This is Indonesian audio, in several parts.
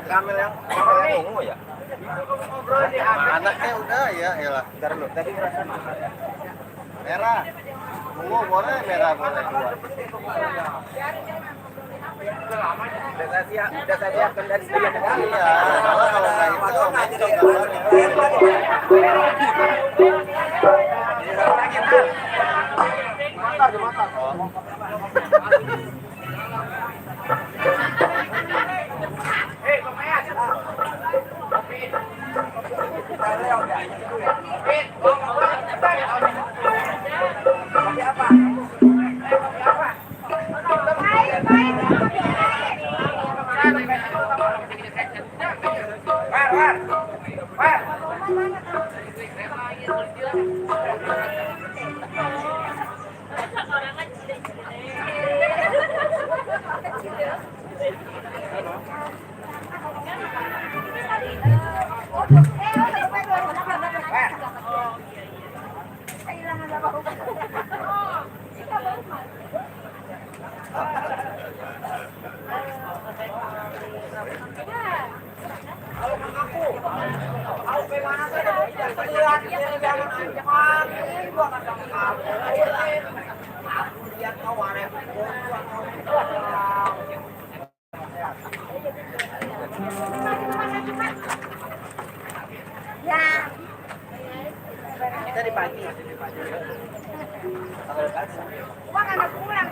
Kamel yang ungu ya? Anaknya udah ya, iyalah. Bentar dulu, tadi merasa merah. Ungu boleh, merah boleh dua. Udah saya siapkan dari sebagian negara. Iya, kalau nggak itu, tadi pagi. Uang anak pulang.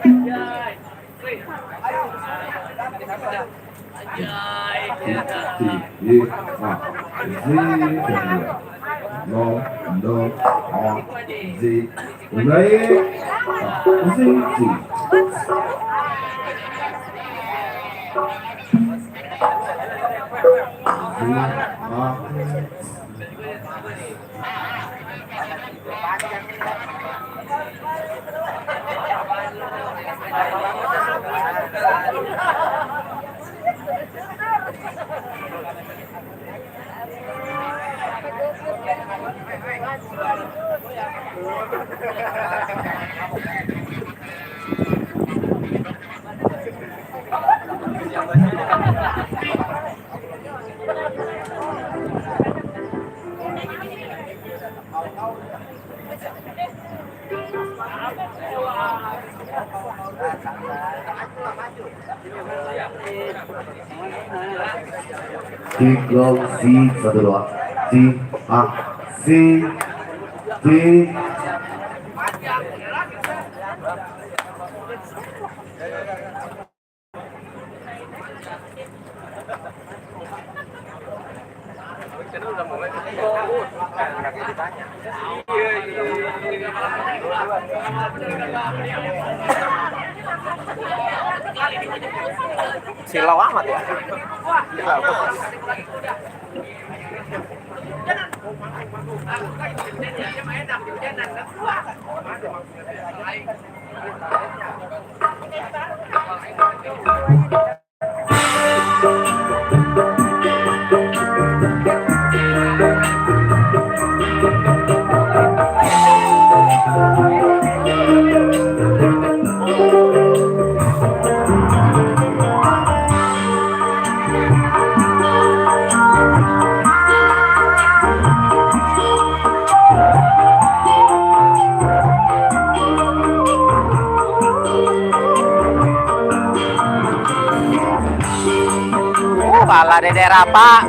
Siklon si kedua si aksi si Silau amat ya. Pala de derapa.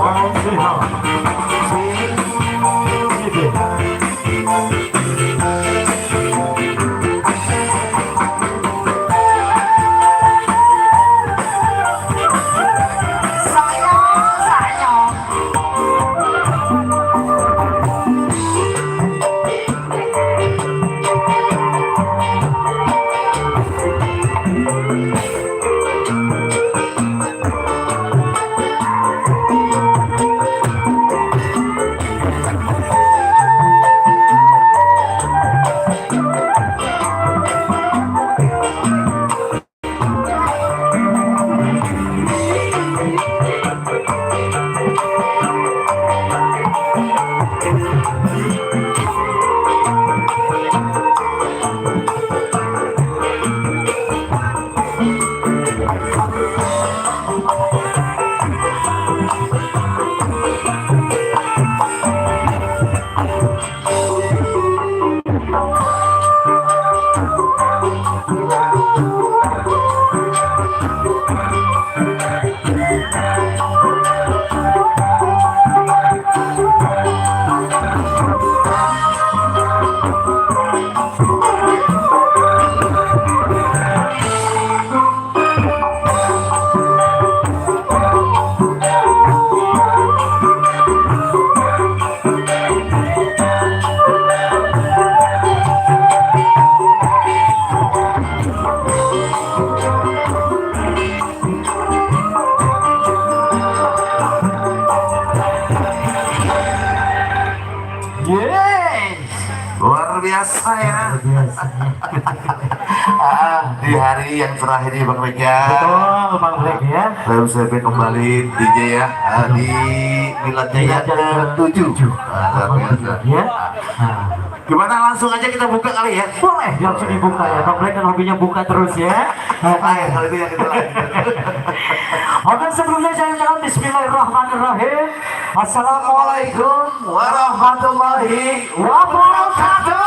Salam sehat. Luar biasa ya. Di hari yang terakhir ini Bang Rek ya. Betul Bang Rek ya. BMCB kembali DJ ya di miladnya yang ke-7. Luar biasa. Ya. Gimana langsung aja kita buka kali ya? Boleh langsung dibuka ya. Bang Rek kan hobinya buka terus ya. Kalau itu yang kita lanjut. Oke, sebelumnya saya ucapkan Bismillahirrahmanirrahim. Assalamualaikum warahmatullahi wabarakatuh.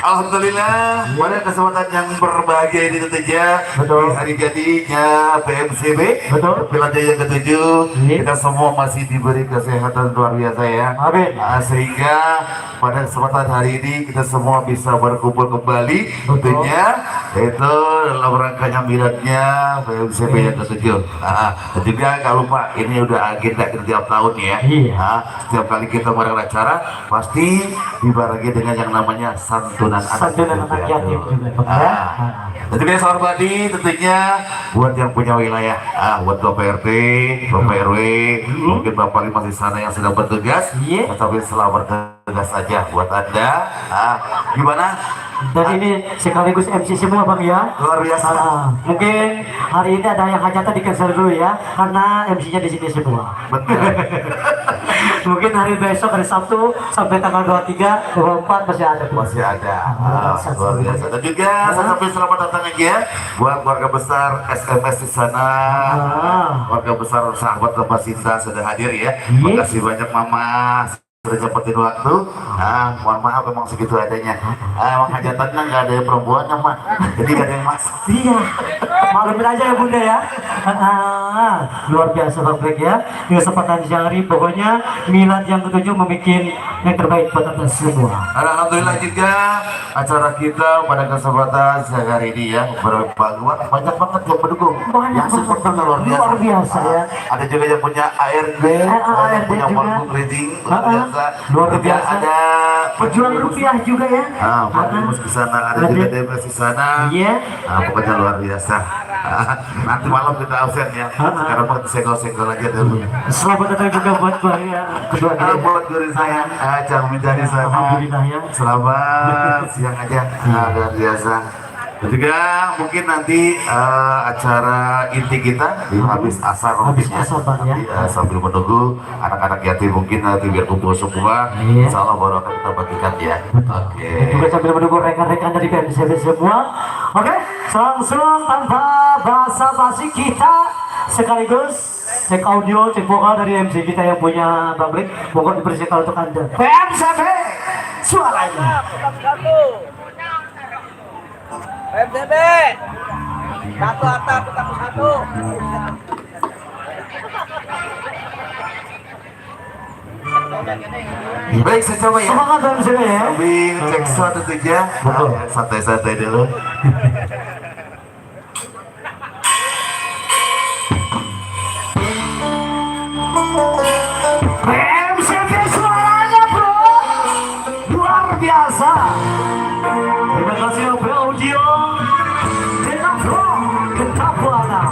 Alhamdulillah pada kesempatan yang berbahagia ini tentunya Betul. di hari jadinya BMCB Betul. Piala yang ke-7 kita semua masih diberi kesehatan luar biasa ya. Amin. Sehingga pada kesempatan hari ini kita semua bisa berkumpul kembali tentunya itu dalam rangkanya miladnya BMCB yang ke-7. Dan juga kalau Pak ini udah agenda kita tiap tahun ya. Iya. Setiap kali kita mengadakan acara pasti dibarengi dengan yang namanya santunan Santunan anak yatim juga Bang ya. Dan juga selamat pagi tentunya buat yang punya wilayah, buat Bapak RT, Bapak RW, mungkin Bapak Limas di sana yang sedang bertugas, Iya. tapi selamat bertugas saja buat Anda. Gimana? Dan ini sekaligus MC semua Bang ya. Luar biasa. Mungkin hari ini ada yang hajatan di cancel dulu ya, karena MC-nya di sini semua. Betul. Mungkin hari besok hari Sabtu sampai tanggal 23, 24 masih ada. Masih ada. Luar biasa. Dan juga saya sampaikan selamat datang aja buat keluarga besar SMS di sana. Keluarga besar sahabat Bapak Sinta sudah hadir ya. Terima kasih banyak Mama sudah nyempetin waktu. Mohon maaf memang segitu adanya. Emang hajatannya nggak ada yang perempuannya Mak, jadi nggak ada yang masak. Iya, maklumin aja ya Bunda ya. Luar biasa Bang Brek ya. Di kesempatan siang hari pokoknya milad yang ke-7 membuat yang terbaik buat kita semua. Alhamdulillah juga acara kita pada kesempatan siang hari ini ya banyak banget yang mendukung. Yang support luar biasa ya. Ada juga yang punya ARD, yang punya Morning Reading, luar biasa. Ada Pejuang rupiah juga ya. Pak Limus di sana, ada juga DMS di sana. Iya. Pokoknya luar biasa. Nanti malam kita absen ya. Sekarang mau senggol-senggol aja dulu. Selamat datang juga buat ya kedua kali. Buat guru saya, Cang Minjani sana. Alhamdulillah ya. Selamat siang aja. Luar biasa. Dan juga mungkin nanti acara inti kita di habis asar Habis asar, Bang, ya. sambil menunggu anak-anak yatim mungkin nanti biar kumpul semua. Iya. Insya Allah baru akan kita bagikan ya. Oke. Juga sambil menunggu rekan-rekan dari BMCB semua. Oke, langsung tanpa basa-basi kita sekaligus cek audio, cek vokal dari MC kita yang punya Bang Brek. Pokoknya dipersiapkan untuk Anda. BMCB suaranya. PMCB. Satu atap, satu. Baik, saya coba ya. Semangat dalam sini ya. Sambil cek sound tentunya. Santai-santai dulu. MCV suaranya bro, luar biasa. Terima kasih OP Audio dengan Bro Ketabuana.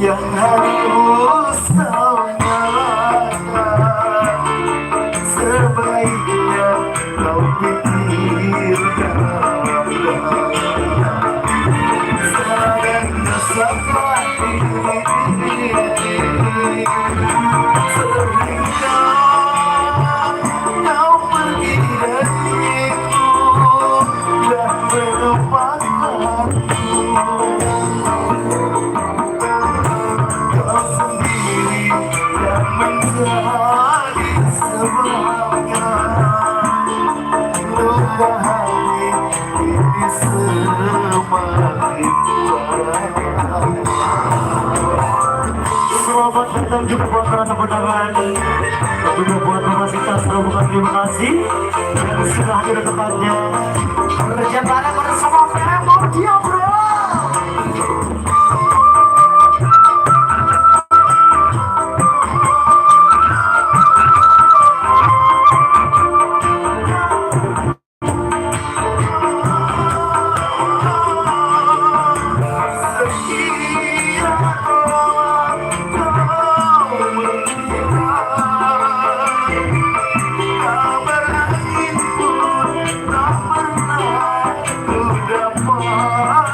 Yang harus kau nyalakan, sebaiknya kau pikirkan dalam-dalam. Sayangnya sampai ini seringkali kau pergi dariku dan melupakanku. Kau sendiri yang menjadi sebabnya luka hati ini semakin parah. Selamat datang juga buat para tepuk tangan, juga buat Bapak Sinta Serobokan, terima kasih yang sudah hadir di tempatnya bekerja bareng bersama PM Audio bro. Kabar angin pun tak pernah ku dapat.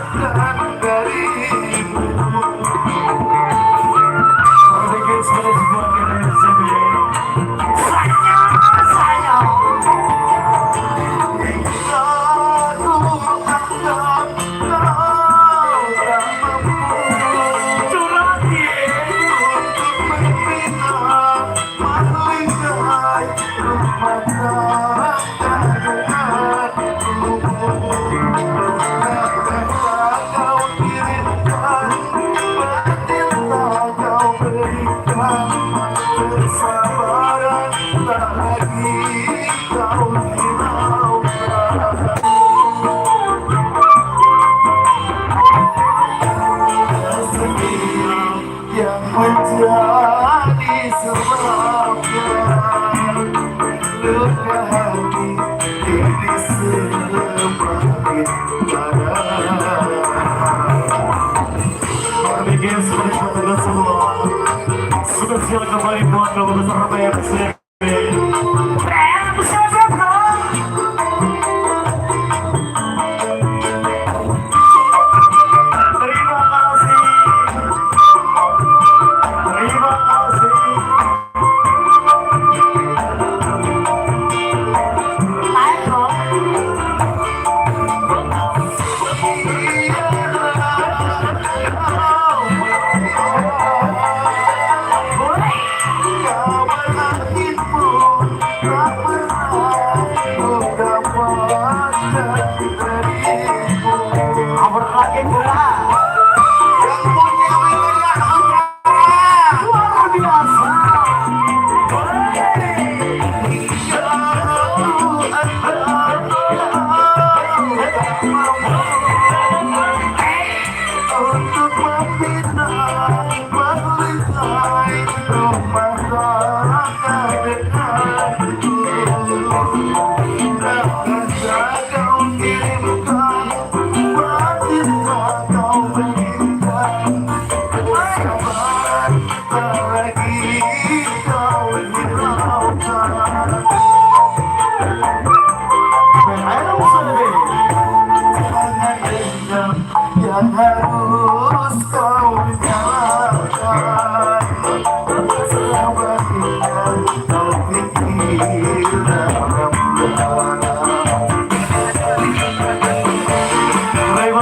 Terima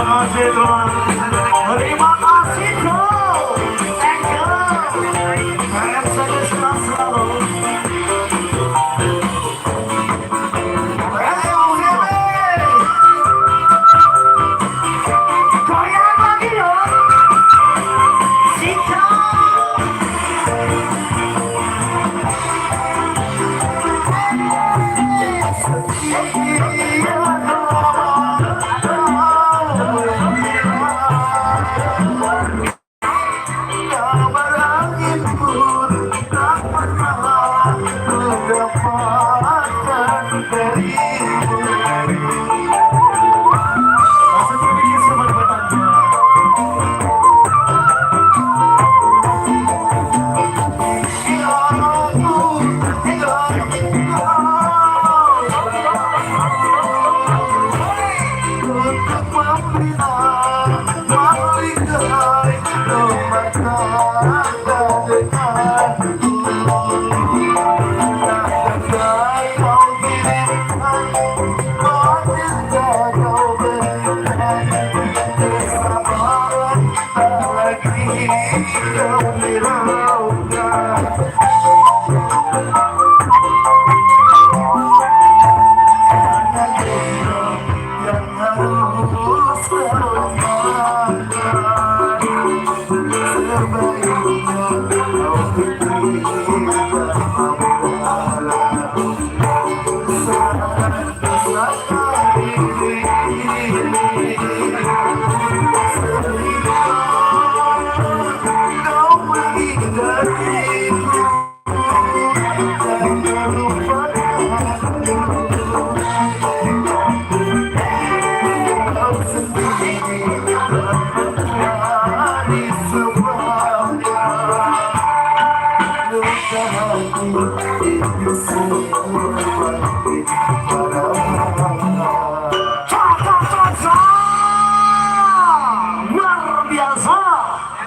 kasih Tuhan. Terima kasih Tuhan. Thank you. Saya senang selalu. Goyang lagi dong. Sika.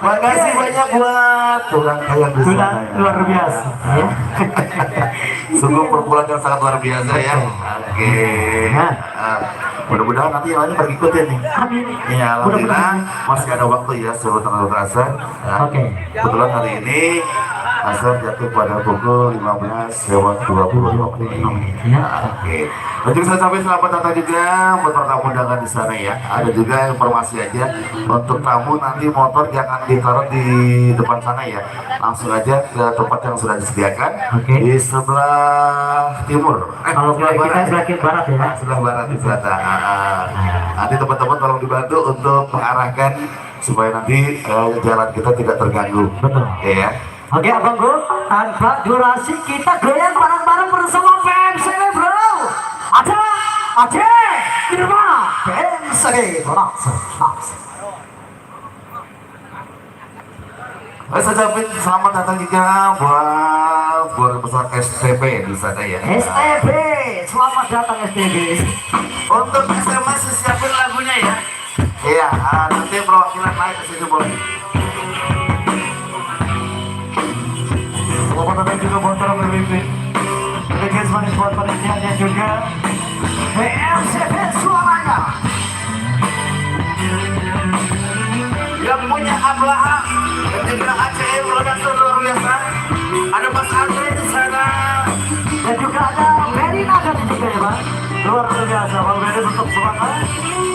Makasih banyak buat tulang kayak di sana ya. Luar biasa ya. Sungguh perpuluhan yang sangat luar biasa ya. Oke. Nah. Mudah-mudahan nanti yang lainnya berikutnya nih. Amin. Ya, alhamdulillah masih ada waktu ya sebelum tanggal terasa. Oke. Kebetulan hari ini asal jatuh pada pukul 15:20. Ya. Oke. Untuk saya sampai selamat datang juga buat para tamu undangan di sana ya. Ada juga informasi aja untuk tamu nanti motor jangan ditaruh di depan sana ya. Langsung aja ke tempat yang sudah disediakan di sebelah timur. Kalau sebelah kita barat. sebelah barat ya. Sebelah barat di sana. Nanti teman-teman tolong dibantu untuk mengarahkan supaya nanti jalan kita tidak terganggu. Betul. Ya. Oke abangku, tanpa durasi kita goyang bareng-bareng bersama PMCW bro. Ada di rumah PMCW langsung. Saya ucapin selamat datang juga buat keluarga besar STB di sana ya. STB, selamat datang STB. Untuk SMS siapin lagunya ya. Iya, nanti perwakilan naik ke sini boleh. Selamat datang juga buat para pemimpin. Guys, manis buat panitianya juga. PMCW suaranya. Yang punya Ablaha dan juga ACM production luar biasa. Ada Mas Andre di sana. Dan juga ada Merina dari juga ya Bang. Luar biasa, Bang Merina untuk semangat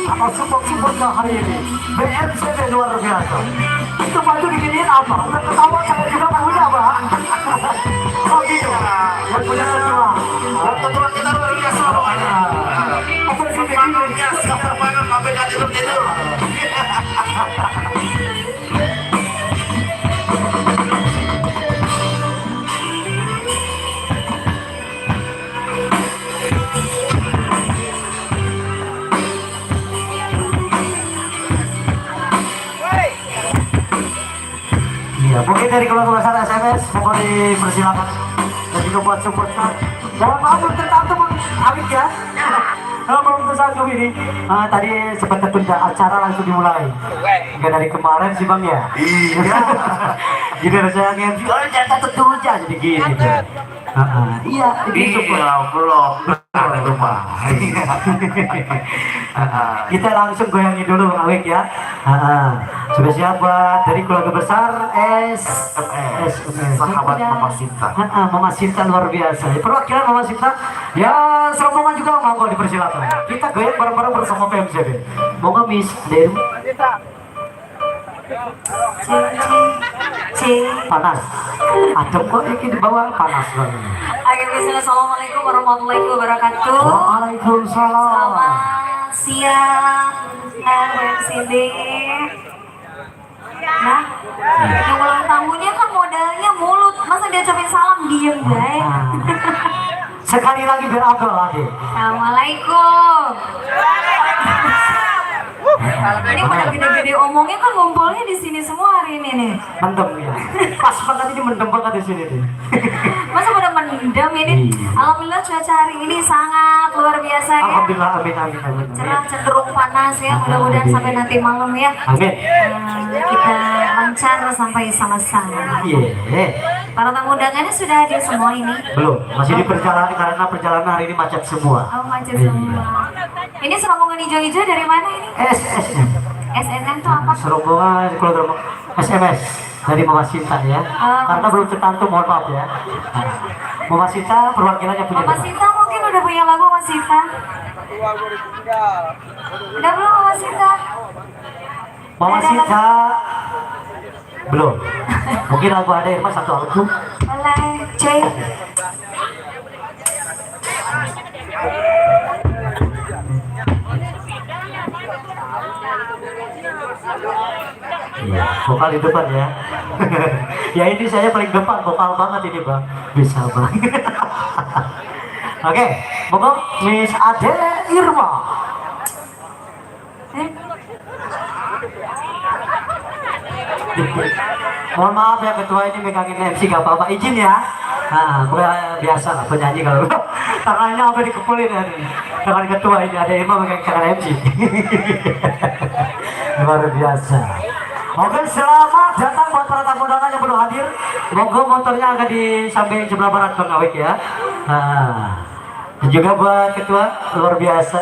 atau support-supportnya hari ini. BMCW luar biasa. Itu baju diginiin apa? Udah ketawa saya juga punya Bang. Oh gitu. Yang punya semua. Ketua kita luar biasa. Apa sih Panggungnya siapa banget sampai gak tidur-tidur. Iya, mungkin dari keluarga besar SMS mohon dipersilakan dan juga buat supportnya. Mohon maaf belum tertentu Awit ya. Kalau belum besar ini, tadi sempat tertunda acara langsung dimulai. Enggak dari kemarin sih Bang ya. Iya. Gini rasanya MC, oh ternyata tertunda jadi gini. Iya, ini support. Iya, belum. Nah, itu mah. Kita langsung goyangi dulu Bang Awik ya. Spesial buat dari keluarga besar Sahabat Mama Sinta. Mama Sinta luar biasa. Perwakilan Mama Sinta ya, serombongan juga monggo dipersilakan. Kita goyang bareng-bareng bersama PMCB. Monggo Miss Deru. Panas. Adem kok ini di bawah panas banget. Assalamualaikum warahmatullahi wabarakatuh. Waalaikumsalam. Selamat siang dan sini. Nah, yang ulang tahunnya kan modalnya mulut. Masa dia ucapin salam diem guys? Sekali lagi biar abdul lagi. Assalamualaikum. Ini pada gede-gede omongnya kan ngumpulnya di sini semua hari ini nih. Mendem ya. Pas banget ini mendem banget di sini nih. Masa pada mendem ini? Alhamdulillah cuaca hari ini sangat luar biasa ya. Alhamdulillah, amin. Cerah, cenderung panas ya. Mudah-mudahan sampai nanti malam ya. Amin. Kita lancar sampai selesai. Iya. Para tamu undangannya sudah hadir semua ini. Belum, masih di perjalanan karena perjalanan hari ini macet semua. Oh, macet semua. Ini serombongan hijau-hijau dari mana ini? SSM. SNM itu apa? Serombongan keluarga SMS dari Mama Sinta ya. Karena belum tercantum, mohon maaf ya. Mama Sinta perwakilannya punya. Mama Sinta mungkin udah punya lagu Mama Sinta. Udah belum Mama Sinta? Mama Sinta belum. Mungkin lagu ada Irma satu album. Boleh, cek. Iya, vokal di depan ya. Ya ini saya paling depan, vokal banget ini bang. Bisa bang. Oke, monggo Miss Ade Irma. Mohon maaf ya ketua ini megangin MC gak apa-apa, izin ya. Nah, gue biasa lah penyanyi kalau tangannya sampai dikepulin ya nih. Tangan ketua ini ada Irma megang tangan MC. Luar biasa. Oke, selamat datang buat para tamu undangan yang belum hadir. Monggo motornya akan di samping sebelah barat Bang Awik ya. Nah, dan juga buat ketua luar biasa.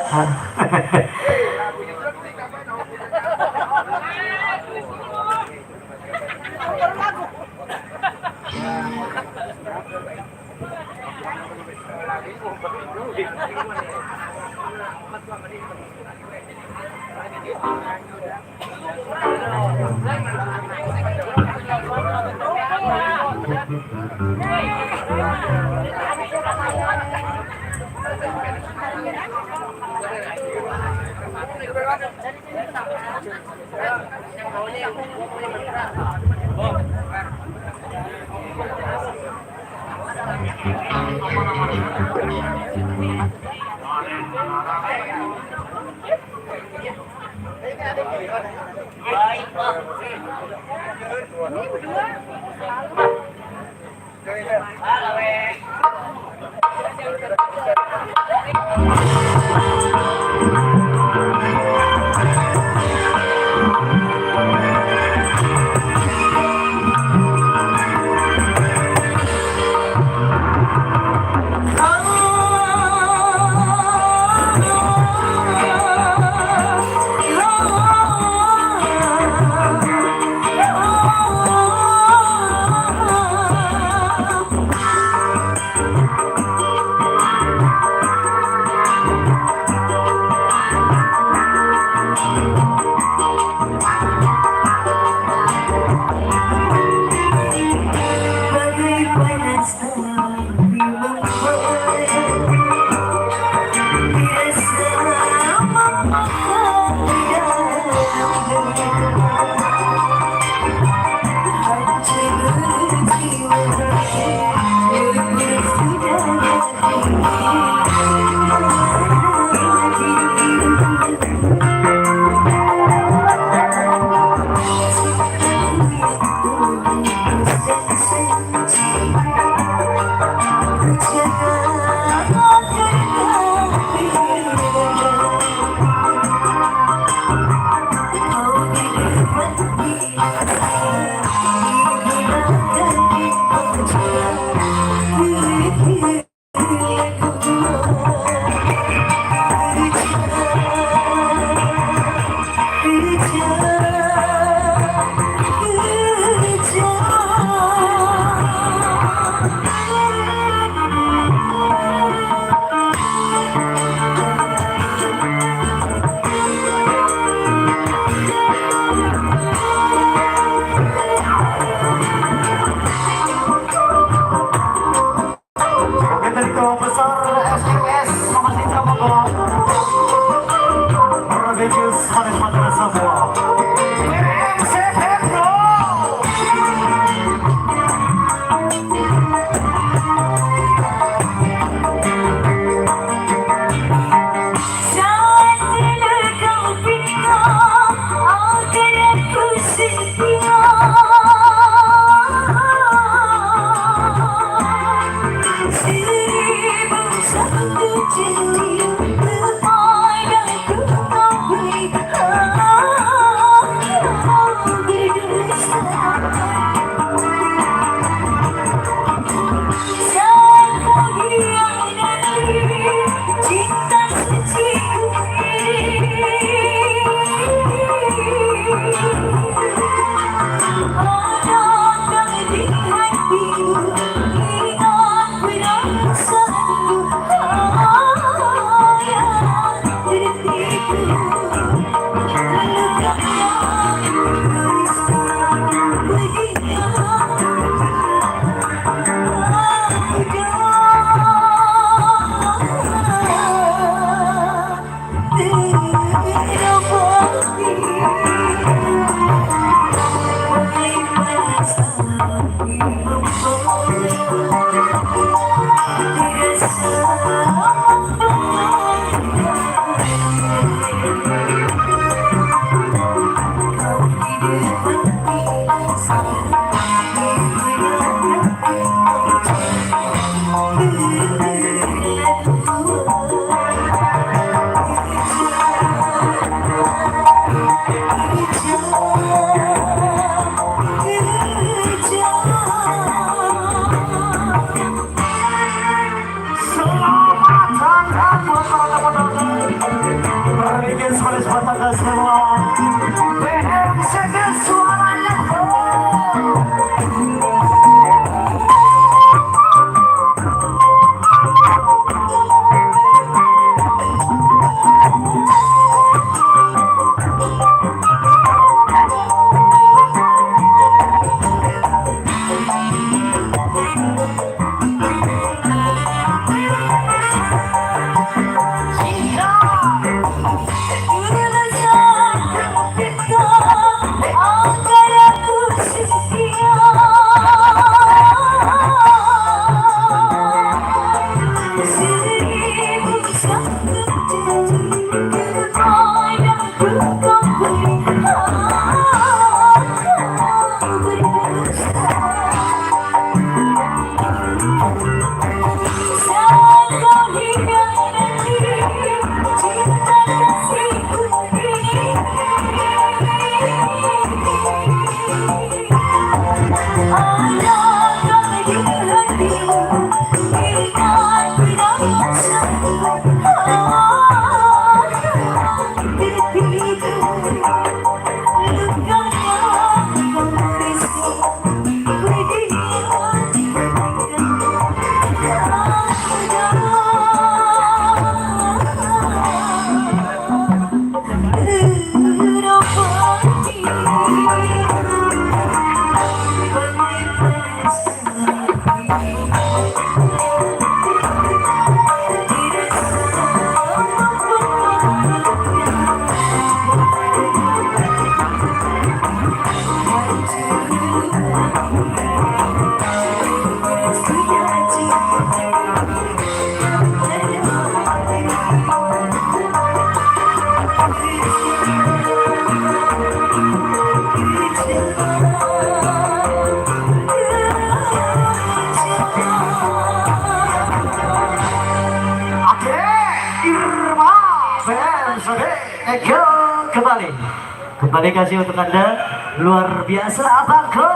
Kembali kasih untuk Anda, luar biasa abangku.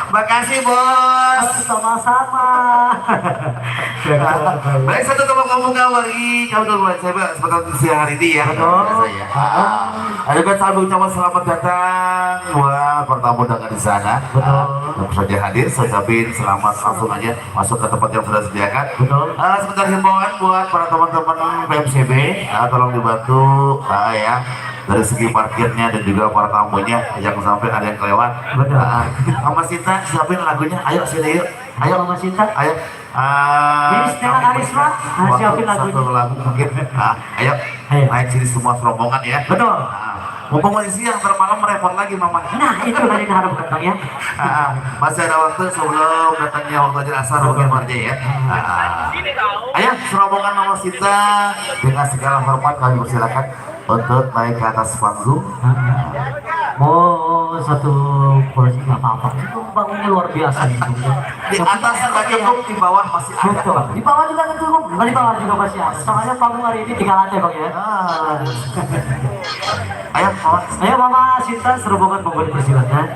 Makasih bos. Sama-sama. Baik, satu kamu lagi. Kamu dulu saya sebentar siang hari ini ya. Saya. Ada kan sambung ucapan selamat datang buat pertamu undangan di sana. Yang saja hadir, saya ucapin selamat langsung aja masuk ke tempat yang sudah disediakan. Sebentar himbauan buat para teman-teman PMCB, tolong dibantu ya. Dari segi parkirnya dan juga para tamunya yang sampai ada yang kelewat. Mama Sinta siapin lagunya, ayo sini yuk. Ayo Mama Sinta, ayo. Ini Stella Karisma, siapin lagunya. Satu lagu mungkin. Ayo, naik sini semua rombongan ya. Betul. Mumpung masih siang, ntar malam repot lagi Mama. Nah itu tadi diharapkan Bang ya. Masih ada waktu sebelum datangnya waktu aja asar mungkin aja ya. Ayo serombongan Mama Sinta dengan segala hormat kami persilakan untuk naik ke atas panggung. Oh, satu porsi nggak apa-apa. Itu bangunnya luar biasa gitu. Di atas nggak cukup, di bawah masih ada. Betul. Di bawah juga nggak cukup. Di bawah juga masih ada. Soalnya panggung hari ini 3 lantai bang ya. Ayo, kawan. Ayo Mama Sinta serobongan monggo dipersilakan.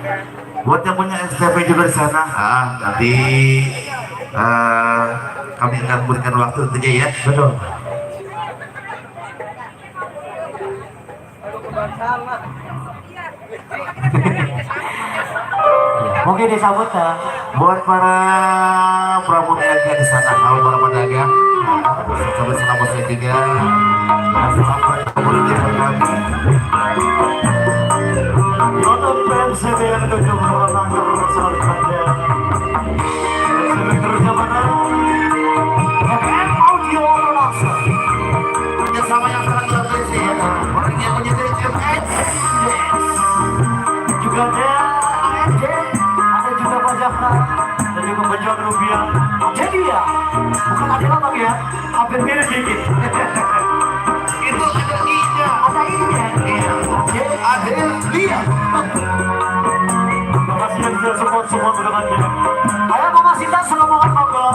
Buat yang punya STP juga di sana, nanti kami akan berikan waktu tentunya ya. Betul. Mungkin disambut ya. Buat para pramuniaga di sana, kalau para pedagang, sampai selama saya juga, sampai kemudian di program. Nonton PMCB yang 70 langkah bersama saja. Terusnya mana? FM Audio Langsung. Kerjasama yang sangat luar biasa ya. Orang yang menyediakan FX. Juga ada ANJ, ada juga Pak Jafra, dan juga pejuang rupiah. Jadi ya, bukan ada bang ya, hampir mirip dikit. Itu ada I-nya. Ada I-nya. Ada lihat. Terima kasih yang sudah support undangannya. Ayo Mama Sinta selamat monggo.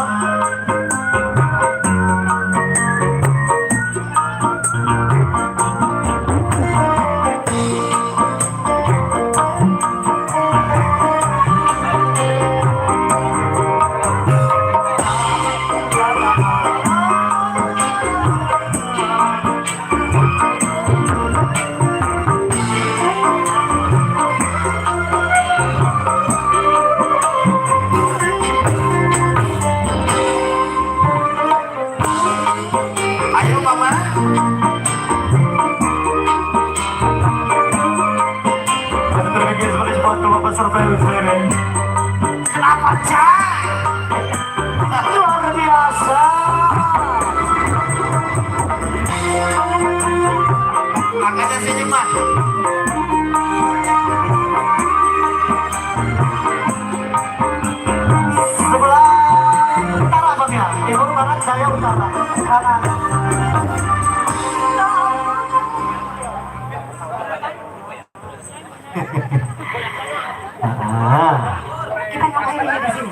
Ayo mama. Terbikin sebagai sebuah kelompok surveillance ini. Kenapa Cak? Luar biasa. Makanya sini mah. Sebelah utara bang ya, timur barat saya utara, kanan. Kita ngapain ini di sini?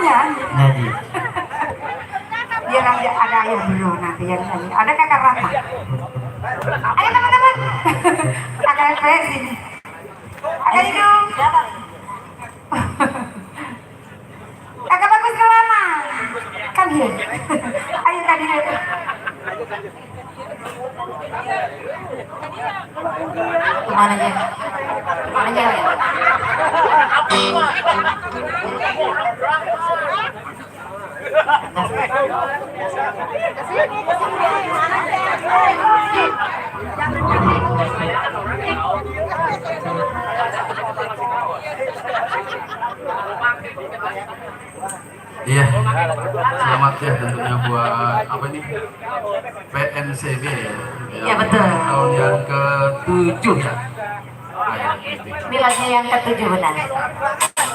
Nyanyi. Nyanyi. Biar ada ayah dulu nanti yang nyanyi. Ada kakak Rama. Ayo teman-teman. Kakak FP sini. Kakak hidung. Kakak bagus ke Lama. Kan dia. Ayo Kak Dina. Kemana aja? Kemana aja ya? Iya, selamat ya tentunya buat apa ini PNCB ya. Iya, betul. Tahun yang ke-7 ya. Miladnya yang ke-7 benar.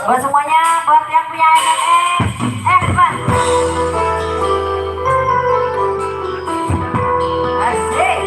Buat semuanya, buat yang punya SMS, Pak. Asik.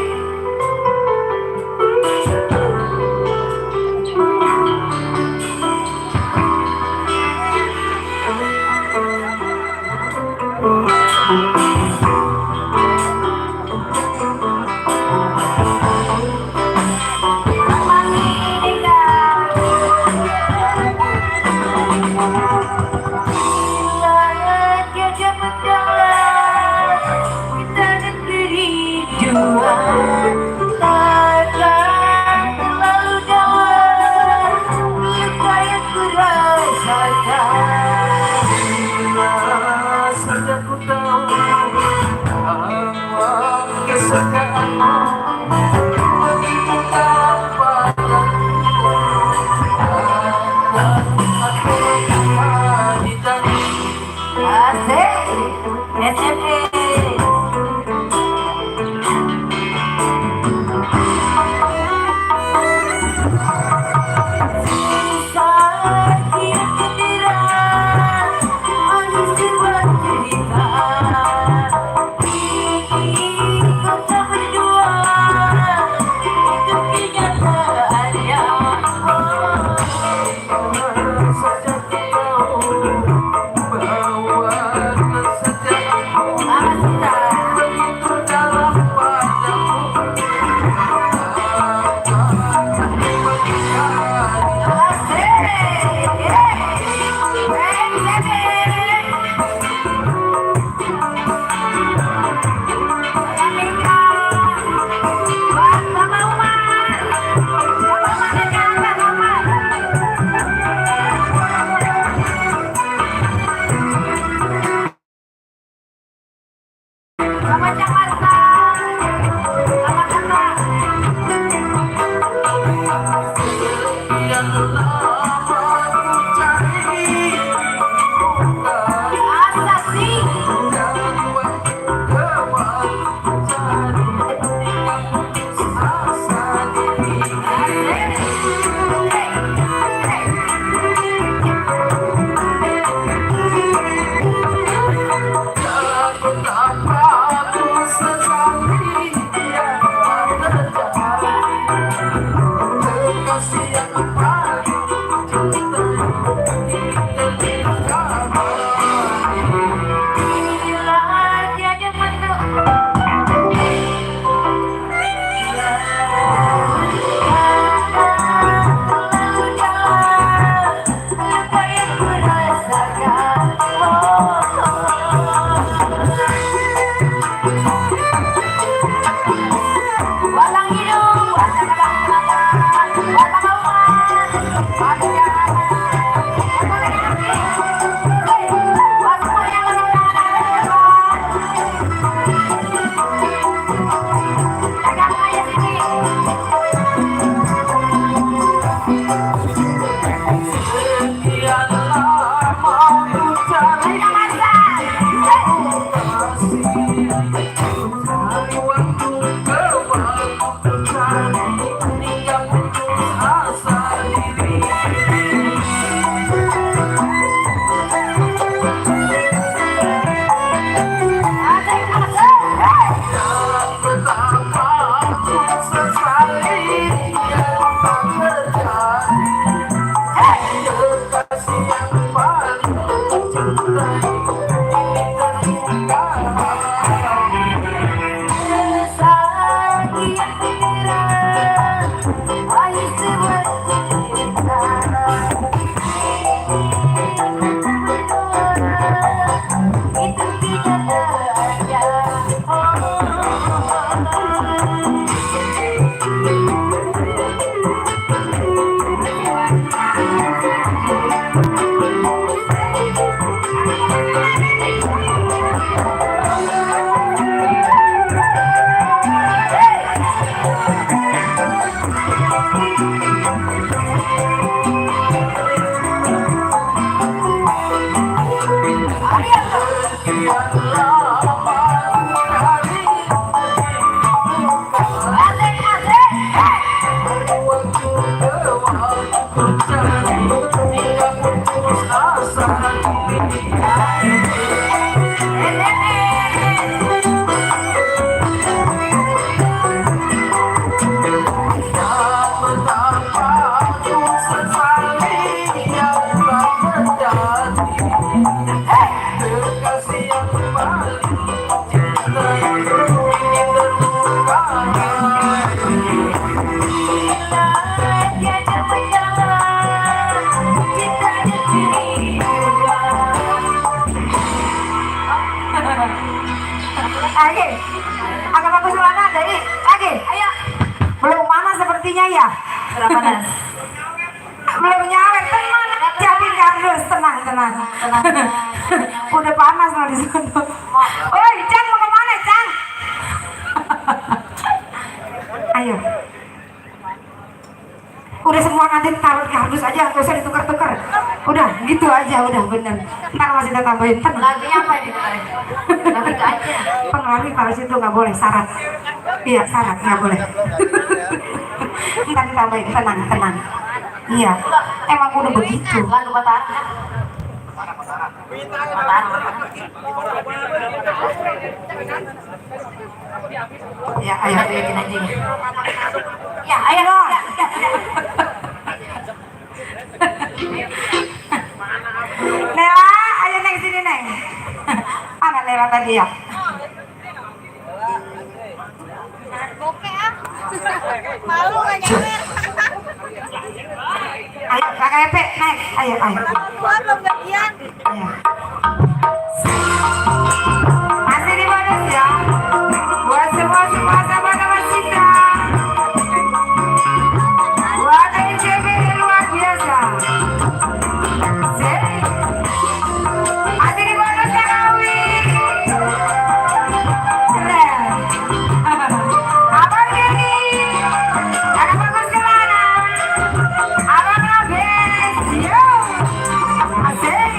Cerita ini kota Lagi, agak bagus celana dari lagi. Ayo, belum panas sepertinya ya. Berapa panas? Belum nyawet, tenang. Jadi kardus, tenang. Udah panas loh di sana. Oi, Cang mau kemana, Cang? Ayo. Udah semua nanti taruh di kardus aja, nggak usah ditukar-tukar. Udah, gitu aja, udah bener. Ntar masih kita tambahin, tenang. Lagunya apa ini? Lagu itu aja. Pengaruh taruh situ nggak boleh, syarat. Iya, syarat nggak boleh. Ntar ditambahin, tenang. Iya, emang udah begitu. Lagu Mataram kan? Ya, ayo. Bikin aja ya. Ya, ayo dong. Nela, ayo neng sini neng. Mana Nela tadi ya? Bokeh ah. Malu gak nyawer. Ayo, kakak Epe, naik. Ayo. Keluar belum gajian. Ayo. Masih di bonus ya. Buat semua sahabat-sahabat cinta. Buat NCB luar biasa. Masih di bonus ya Kawi. Keren. Abang Gini. Ada bagus celana. Abang Abes. Yo. Asik.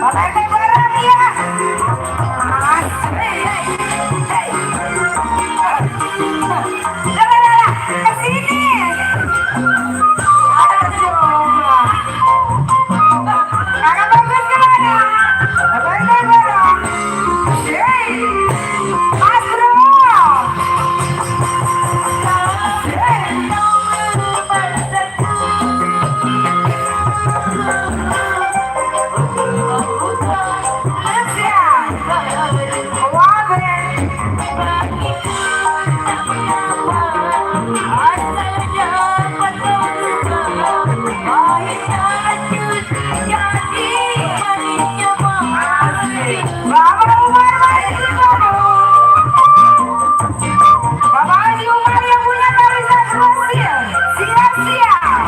Pak RT bareng ya. Ke sini. Kakak bagus kemana? Kakak bareng. Mas Bro. Bapak Umar Bapak Haji Umar yang punya barisan fosil, siap-siap.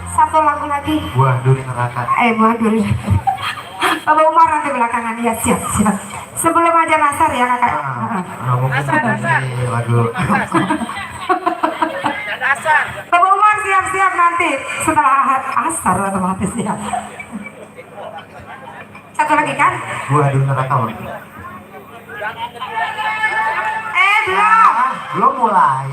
Satu lagu lagi. Buah duri neraka. Buah duri. Bapak Umar nanti belakangan ya, siap. Sebelum aja nasar ya kakak. Nggak mungkin ini lagu. Bapak Umar siap-siap nanti setelah asar otomatis ya. Satu lagi kan? Buah duri neraka. Bang. Belum. Belum mulai.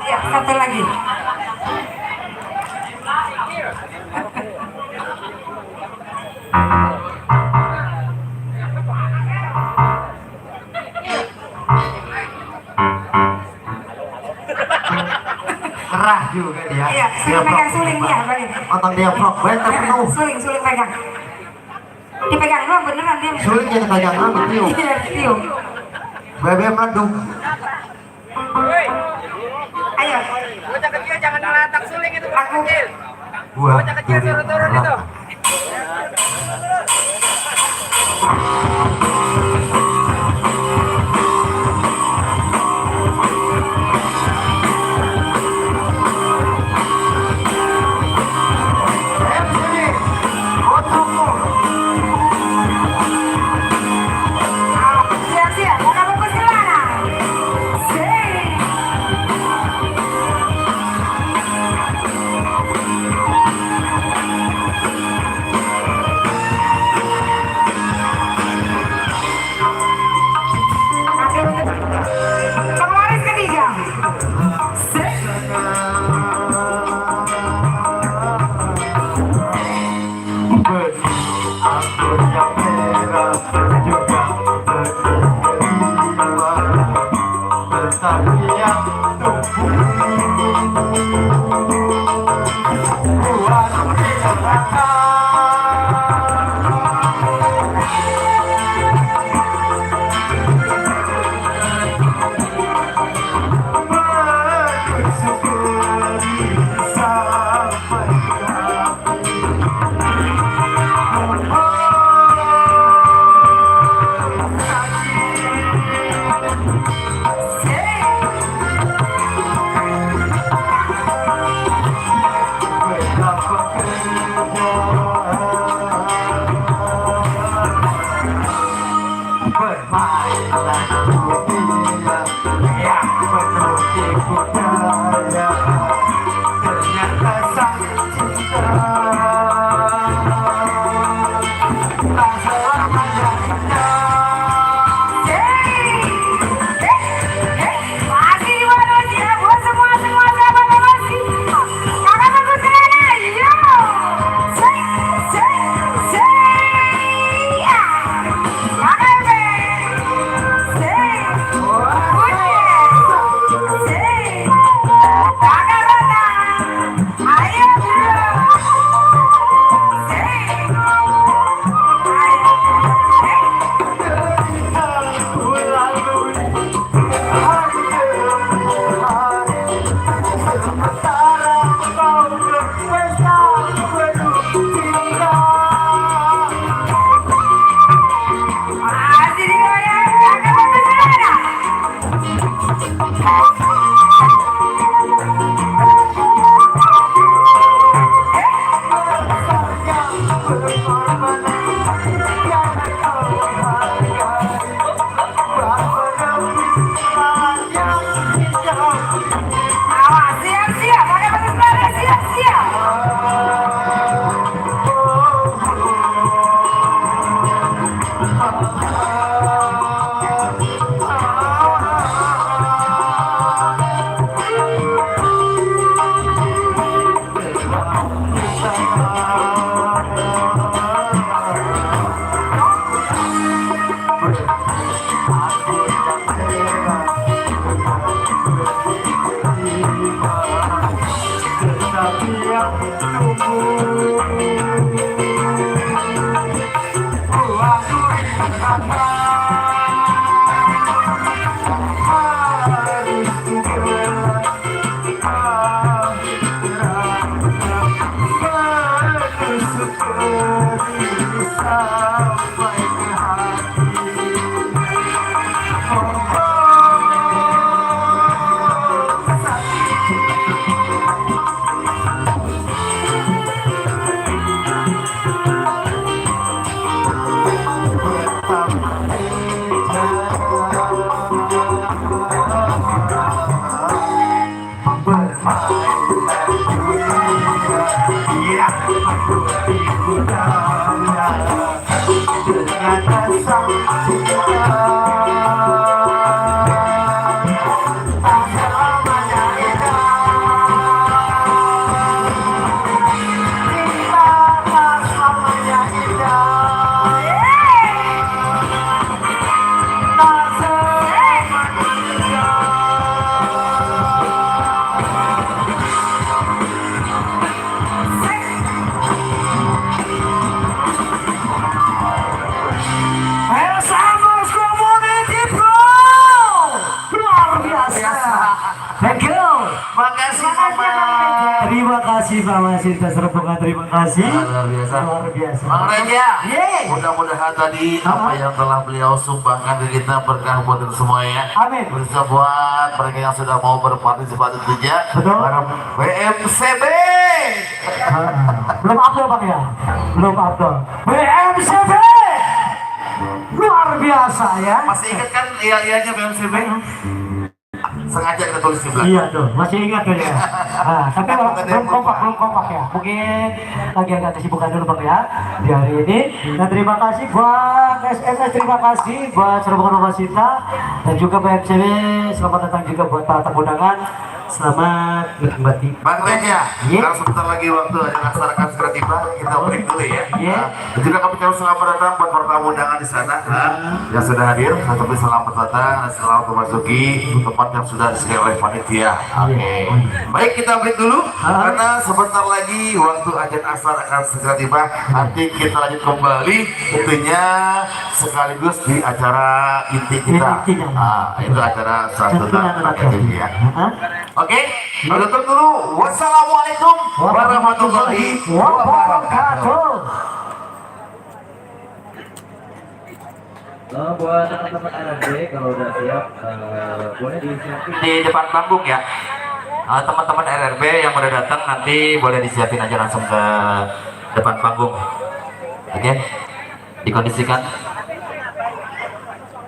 Ya, satu lagi. Kerah juga dia. Iya, suling pegang suling ya, balik. Otak dia vlog, bener penuh. Suling pegang. Dipegang doang beneran dia. Sulit jadi pegangan betul. Iya, tiup. Bebe madu. Ayo. Bocah kecil jangan meletak suling itu, bocah Aku. kecil. Buah Bocah kecil duri suruh turun itu. neraka. Siap-siap, kakak bagus kemana? Sing. bermain dunia yang penuh tipu daya. Ternyata sang cinta tak selamanya indah. Masih di mana ya buat semua sahabat masih. Kakak bagus keren ayo. Say. Ya. Kakak say. Say. Kakak Rona. Ayo bro. Say. Masih di mana kakak bagus keren. Awas, siap, kakak bagus keren, siap. Terima kasih Pak Masinta Serpungan, terima kasih. Luar biasa. Luar biasa. Bang Reja, Yeay. mudah-mudahan tadi apa yang telah beliau sumbangkan ke kita berkah buat kita semua ya. Amin. Khususnya buat mereka yang sudah mau berpartisipasi tentunya. Betul. Para BMCB. Belum Abdul Bang ya? Belum Abdul. BMCB. Luar biasa ya. Masih ingat kan iya-iyanya BMCB? Sengaja kita tulis di belakang. Iya tuh, masih ingat tuh ya. Nah, tapi belum kompak ya. Mungkin lagi agak kesibukan dulu Bang ya di hari ini. Dan terima kasih buat SMS, terima kasih buat Serpungan Mama Sinta dan juga BMCB. Selamat datang juga buat para tamu undangan. Selamat menikmati. Bang Reja, Iya. karena sebentar lagi waktu dilaksanakan segera tiba, kita break dulu ya. Iya. Dan juga kami ucapkan selamat datang buat para tamu undangan di sana yang sudah hadir. Tapi selamat datang dan selamat memasuki tempat yang sudah disediakan oleh panitia. Oke. Baik, kita break dulu karena sebentar lagi waktu azan asar akan segera tiba. Nanti kita lanjut kembali tentunya sekaligus di acara inti kita. Itu acara satu ya. Oke, tutup dulu. Wassalamualaikum warahmatullahi wabarakatuh. Buat teman-teman RRB kalau udah siap boleh disiapin Di depan panggung ya. Teman-teman RRB yang udah datang nanti boleh disiapin aja langsung ke depan panggung. Oke, dikondisikan.